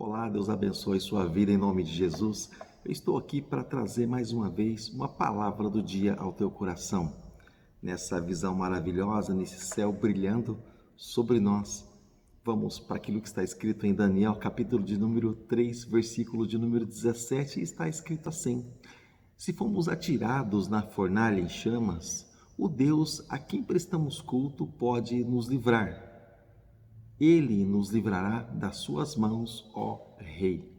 Olá, Deus abençoe sua vida em nome de Jesus. Eu estou aqui para trazer mais uma vez uma palavra do dia ao teu coração. Nessa visão maravilhosa, nesse céu brilhando sobre nós, vamos para aquilo que está escrito em Daniel, capítulo de número 3, versículo de número 17, e está escrito assim: Se fomos atirados na fornalha em chamas, o Deus a quem prestamos culto pode nos livrar. Ele nos livrará das suas mãos, ó Rei.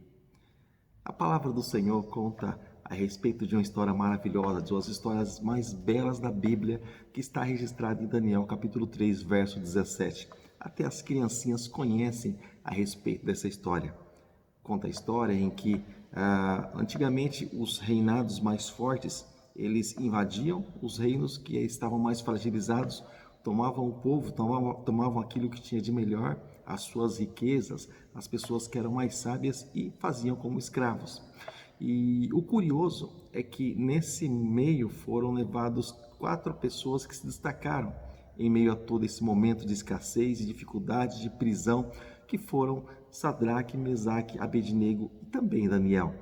A palavra do Senhor conta a respeito de uma história maravilhosa, de uma das histórias mais belas da Bíblia, que está registrada em Daniel, capítulo 3, verso 17. Até as criancinhas conhecem a respeito dessa história. Conta a história em que, antigamente, os reinados mais fortes, eles invadiam os reinos que estavam mais fragilizados, tomavam o povo, tomavam aquilo que tinha de melhor, as suas riquezas, as pessoas que eram mais sábias e faziam como escravos. E o curioso é que nesse meio foram levados 4 pessoas que se destacaram em meio a todo esse momento de escassez e dificuldade, de prisão, que foram Sadraque, Mesaque, Abednego e também Daniel.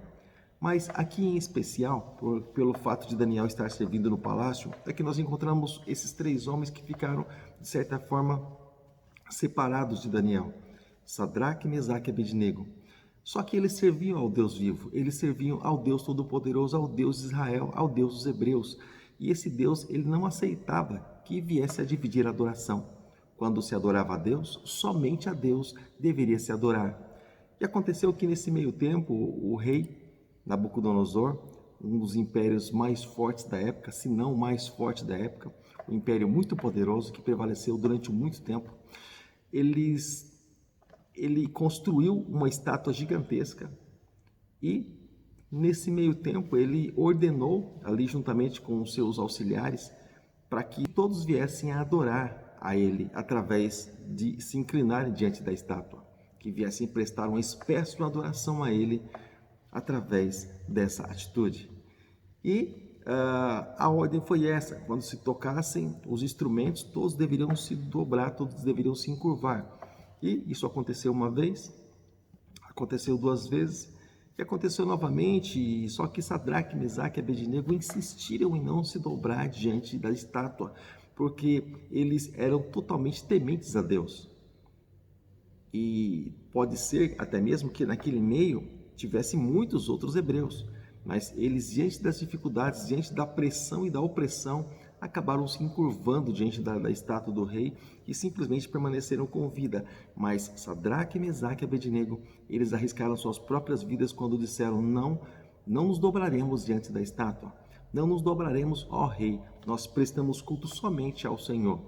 Mas aqui em especial, pelo fato de Daniel estar servindo no palácio, é que nós encontramos esses 3 homens que ficaram, de certa forma, separados de Daniel. Sadraque, Mesaque e Abednego. Só que eles serviam ao Deus vivo, eles serviam ao Deus Todo-Poderoso, ao Deus de Israel, ao Deus dos Hebreus. E esse Deus, ele não aceitava que viesse a dividir a adoração. Quando se adorava a Deus, somente a Deus deveria se adorar. E aconteceu que nesse meio tempo, o rei Nabucodonosor, um dos impérios mais fortes da época, se não o mais forte da época, um império muito poderoso que prevaleceu durante muito tempo, ele construiu uma estátua gigantesca e, nesse meio tempo, ele ordenou, ali juntamente com os seus auxiliares, para que todos viessem a adorar a ele através de se inclinarem diante da estátua, que viessem prestar uma espécie de adoração a ele através dessa atitude. E a ordem foi essa: quando se tocassem os instrumentos, todos deveriam se dobrar, todos deveriam se encurvar. E isso aconteceu uma vez, aconteceu 2 vezes, e aconteceu novamente, só que Sadraque, Mesaque e Abednego insistiram em não se dobrar diante da estátua, porque eles eram totalmente tementes a Deus. E pode ser até mesmo que naquele meio tivesse muitos outros hebreus, mas eles, diante das dificuldades, diante da pressão e da opressão, acabaram se encurvando diante da estátua do rei e simplesmente permaneceram com vida. Mas Sadraque, Mesaque e Abednego, eles arriscaram suas próprias vidas quando disseram: não nos dobraremos diante da estátua, não nos dobraremos, ó rei, nós prestamos culto somente ao Senhor.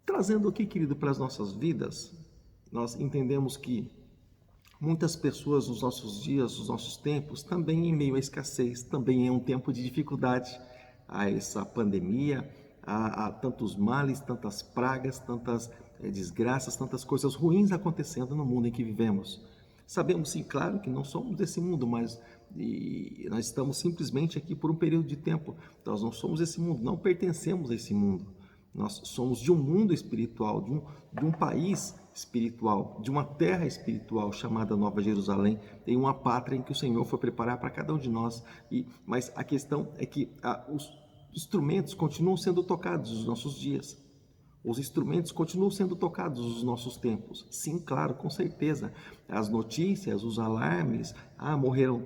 Trazendo aqui, querido, para as nossas vidas, nós entendemos que muitas pessoas nos nossos dias, nos nossos tempos, também em meio à escassez, também em um tempo de dificuldade, a essa pandemia, a tantos males, tantas pragas, tantas desgraças, tantas coisas ruins acontecendo no mundo em que vivemos. Sabemos, sim, claro, que não somos desse mundo, mas nós estamos simplesmente aqui por um período de tempo. Nós não somos esse mundo, não pertencemos a esse mundo. Nós somos de um mundo espiritual, de um país espiritual, de uma terra espiritual chamada Nova Jerusalém, em uma pátria em que o Senhor foi preparar para cada um de nós. Mas a questão é que os instrumentos continuam sendo tocados nos nossos dias. Os instrumentos continuam sendo tocados nos nossos tempos. Sim, claro, com certeza. As notícias, os alarmes, morreram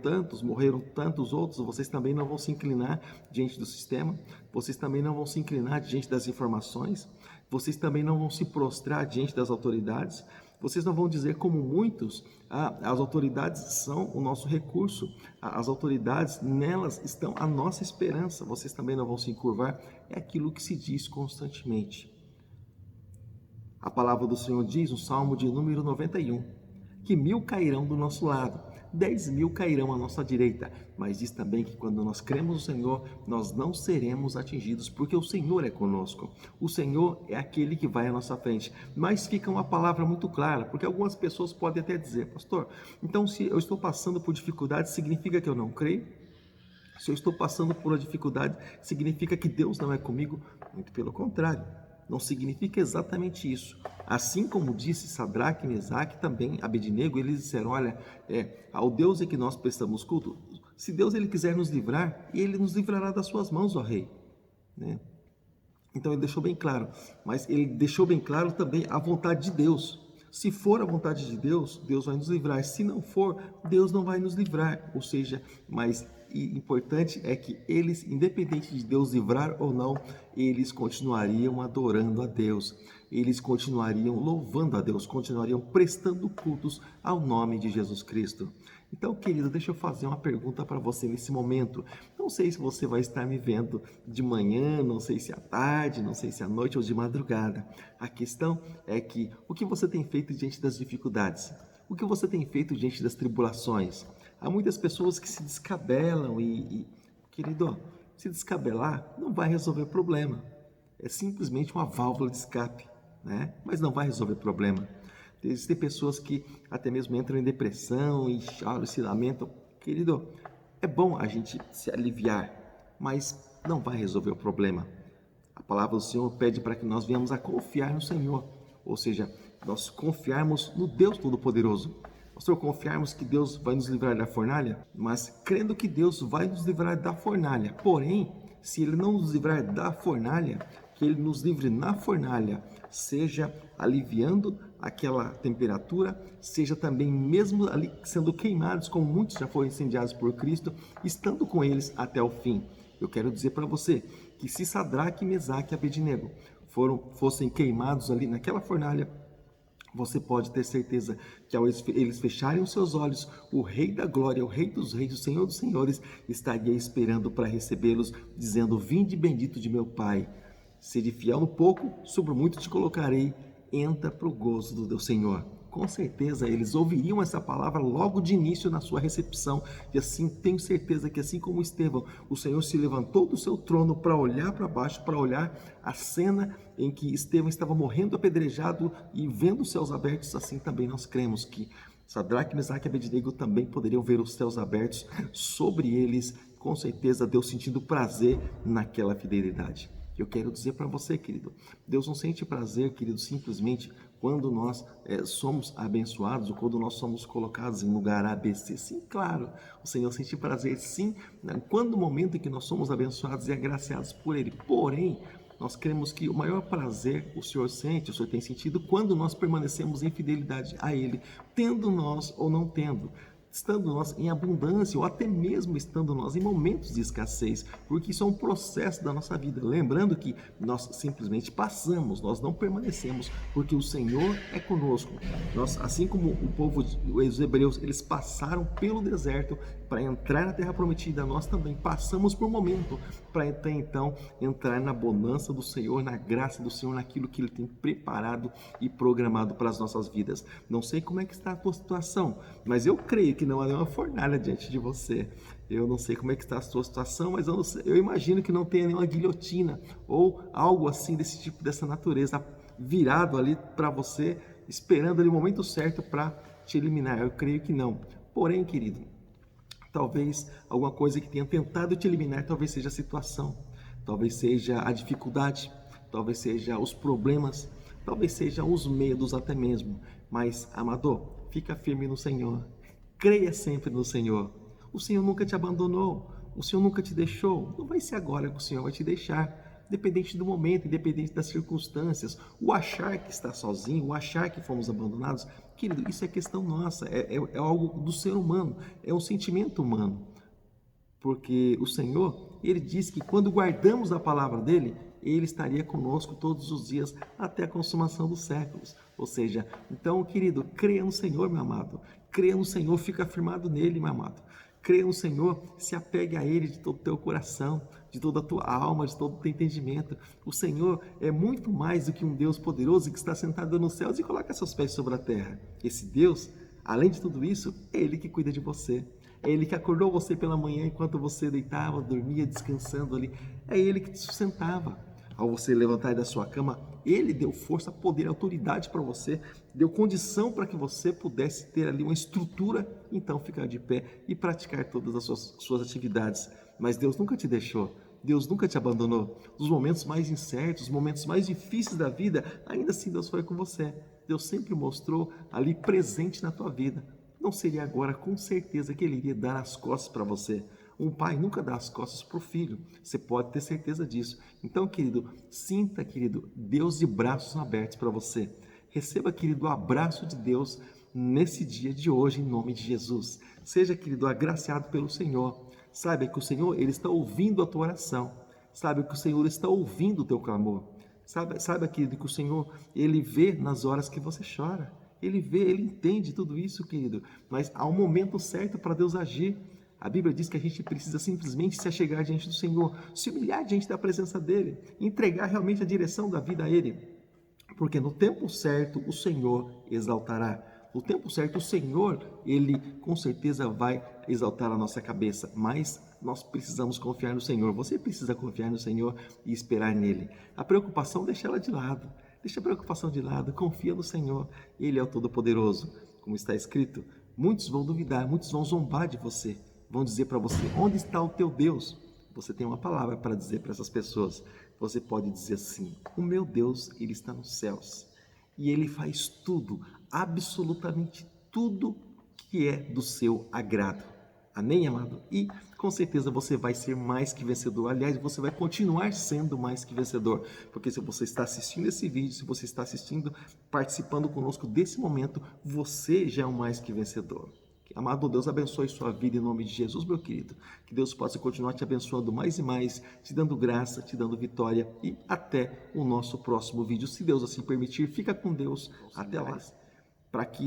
tantos outros, vocês também não vão se inclinar diante do sistema, vocês também não vão se inclinar diante das informações, vocês também não vão se prostrar diante das autoridades, vocês não vão dizer como muitos: as autoridades são o nosso recurso, as autoridades, nelas estão a nossa esperança. Vocês também não vão se encurvar. É aquilo que se diz constantemente. A palavra do Senhor diz no Salmo de número 91, que 1000 cairão do nosso lado, 10.000 cairão à nossa direita, mas diz também que quando nós cremos no Senhor, nós não seremos atingidos, porque o Senhor é conosco. O Senhor é aquele que vai à nossa frente. Mas fica uma palavra muito clara, porque algumas pessoas podem até dizer: pastor, então se eu estou passando por dificuldade, significa que eu não creio? Se eu estou passando por uma dificuldade, significa que Deus não é comigo? Muito pelo contrário. não significa exatamente isso. Assim como disse Sadraque, Mesaque, também Abednego, eles disseram, olha, ao Deus em que nós prestamos culto, se Deus ele quiser nos livrar, ele nos livrará das suas mãos, ó rei. Né? Então ele deixou bem claro, mas ele deixou bem claro também a vontade de Deus. Se for a vontade de Deus, Deus vai nos livrar. Se não for, Deus não vai nos livrar. Ou seja, mas importante é que eles, independente de Deus livrar ou não, eles continuariam adorando a Deus. Eles continuariam louvando a Deus, continuariam prestando cultos ao nome de Jesus Cristo. Então, querido, deixa eu fazer uma pergunta para você nesse momento. Não sei se você vai estar me vendo de manhã, não sei se à tarde, não sei se à noite ou de madrugada. A questão é que o que você tem feito diante das dificuldades? O que você tem feito diante das tribulações? Há muitas pessoas que se descabelam querido, se descabelar não vai resolver o problema. É simplesmente uma válvula de escape, né? Mas não vai resolver o problema. Existem pessoas que até mesmo entram em depressão e choram, se lamentam. Querido, é bom a gente se aliviar, mas não vai resolver o problema. A palavra do Senhor pede para que nós venhamos a confiar no Senhor, ou seja, nós confiarmos no Deus Todo-Poderoso. Pastor, confiarmos que Deus vai nos livrar da fornalha, mas crendo que Deus vai nos livrar da fornalha. Porém, se Ele não nos livrar da fornalha, que Ele nos livre na fornalha, seja aliviando aquela temperatura, seja também mesmo ali sendo queimados, como muitos já foram incendiados por Cristo, estando com eles até o fim. Eu quero dizer para você que se Sadraque, Mesaque e Abednego fossem queimados ali naquela fornalha, você pode ter certeza que ao eles fecharem os seus olhos, o Rei da Glória, o Rei dos Reis, o Senhor dos Senhores, estaria esperando para recebê-los, dizendo, vinde bendito de meu Pai. Sede fiel no pouco, sobre o muito te colocarei, entra para o gozo do teu Senhor. Com certeza eles ouviriam essa palavra logo de início na sua recepção, e assim tenho certeza que assim como Estevão, o Senhor se levantou do seu trono para olhar para baixo, para olhar a cena em que Estevão estava morrendo apedrejado e vendo os céus abertos, assim também nós cremos que Sadraque, Mesaque e Abednego também poderiam ver os céus abertos sobre eles, com certeza Deus sentindo prazer naquela fidelidade. Eu quero dizer para você, querido, Deus não sente prazer, querido, simplesmente quando nós somos abençoados ou quando nós somos colocados em lugar A, B, C. Sim, claro, o Senhor sente prazer, sim, quando o momento em que nós somos abençoados e agraciados por Ele. Porém, nós cremos que o maior prazer o Senhor sente, o Senhor tem sentido quando nós permanecemos em fidelidade a Ele, tendo nós ou não tendo. Estando nós em abundância ou até mesmo estando nós em momentos de escassez, porque isso é um processo da nossa vida. Lembrando que nós simplesmente passamos, nós não permanecemos, porque o Senhor é conosco. Nós, assim como o povo, os hebreus, eles passaram pelo deserto para entrar na terra prometida, nós também passamos por um momento para até então entrar na bonança do Senhor, na graça do Senhor, naquilo que Ele tem preparado e programado para as nossas vidas. Não sei como é que está a tua situação, mas eu creio que não há nenhuma fornalha diante de você. Eu não sei como é que está a sua situação, mas eu imagino que não tenha nenhuma guilhotina ou algo assim desse tipo, dessa natureza, virado ali para você, esperando ali o momento certo para te eliminar. Eu creio que não. Porém, querido, talvez alguma coisa que tenha tentado te eliminar, talvez seja a situação, talvez seja a dificuldade, talvez seja os problemas, talvez sejam os medos até mesmo. Mas, amador, fica firme no Senhor. Creia sempre no Senhor. O Senhor nunca te abandonou. O Senhor nunca te deixou. Não vai ser agora que o Senhor vai te deixar. Independente do momento, independente das circunstâncias. O achar que está sozinho, o achar que fomos abandonados, querido, isso é questão nossa. É algo do ser humano. É um sentimento humano. Porque o Senhor, Ele diz que quando guardamos a palavra dEle, Ele estaria conosco todos os dias até a consumação dos séculos. Ou seja, então, querido, creia no Senhor, meu amado. Creia no Senhor, fica firmado nele, meu amado. Creia no Senhor, se apegue a Ele de todo o teu coração, de toda a tua alma, de todo o teu entendimento. O Senhor é muito mais do que um Deus poderoso que está sentado nos céus e coloca seus pés sobre a terra. Esse Deus, além de tudo isso, é Ele que cuida de você. É Ele que acordou você pela manhã enquanto você deitava, dormia, descansando ali. É Ele que te sustentava. Ao você levantar da sua cama, Ele deu força, poder, autoridade para você, deu condição para que você pudesse ter ali uma estrutura, então ficar de pé e praticar todas as suas atividades. Mas Deus nunca te deixou, Deus nunca te abandonou. Nos momentos mais incertos, os momentos mais difíceis da vida, ainda assim Deus foi com você. Deus sempre mostrou ali presente na tua vida. Não seria agora, com certeza, que Ele iria dar as costas para você. Um pai nunca dá as costas para o filho. Você pode ter certeza disso. Então, querido, sinta, querido, Deus de braços abertos para você. Receba, querido, o abraço de Deus nesse dia de hoje, em nome de Jesus. Seja, querido, agraciado pelo Senhor. Saiba que o Senhor, Ele está ouvindo a tua oração. Saiba que o Senhor está ouvindo o teu clamor. Saiba, querido, que o Senhor, Ele vê nas horas que você chora. Ele vê, Ele entende tudo isso, querido. Mas há um momento certo para Deus agir. A Bíblia diz que a gente precisa simplesmente se achegar diante do Senhor, se humilhar diante da presença dEle, entregar realmente a direção da vida a Ele. Porque no tempo certo o Senhor exaltará. No tempo certo o Senhor, Ele com certeza vai exaltar a nossa cabeça. Mas nós precisamos confiar no Senhor. Você precisa confiar no Senhor e esperar nele. A preocupação, deixa ela de lado. Deixa a preocupação de lado, confia no Senhor. Ele é o Todo-Poderoso. Como está escrito, muitos vão duvidar, muitos vão zombar de você. Vão dizer para você, onde está o teu Deus? Você tem uma palavra para dizer para essas pessoas. Você pode dizer assim, o meu Deus, Ele está nos céus. E Ele faz tudo, absolutamente tudo que é do seu agrado. Amém, amado? E com certeza você vai ser mais que vencedor. Aliás, você vai continuar sendo mais que vencedor. Porque se você está assistindo esse vídeo, se você está assistindo, participando conosco desse momento, você já é um mais que vencedor. Amado Deus, abençoe sua vida em nome de Jesus, meu querido. Que Deus possa continuar te abençoando mais e mais, te dando graça, te dando vitória. E até o nosso próximo vídeo. Se Deus assim permitir, fica com Deus. Até lá. Para que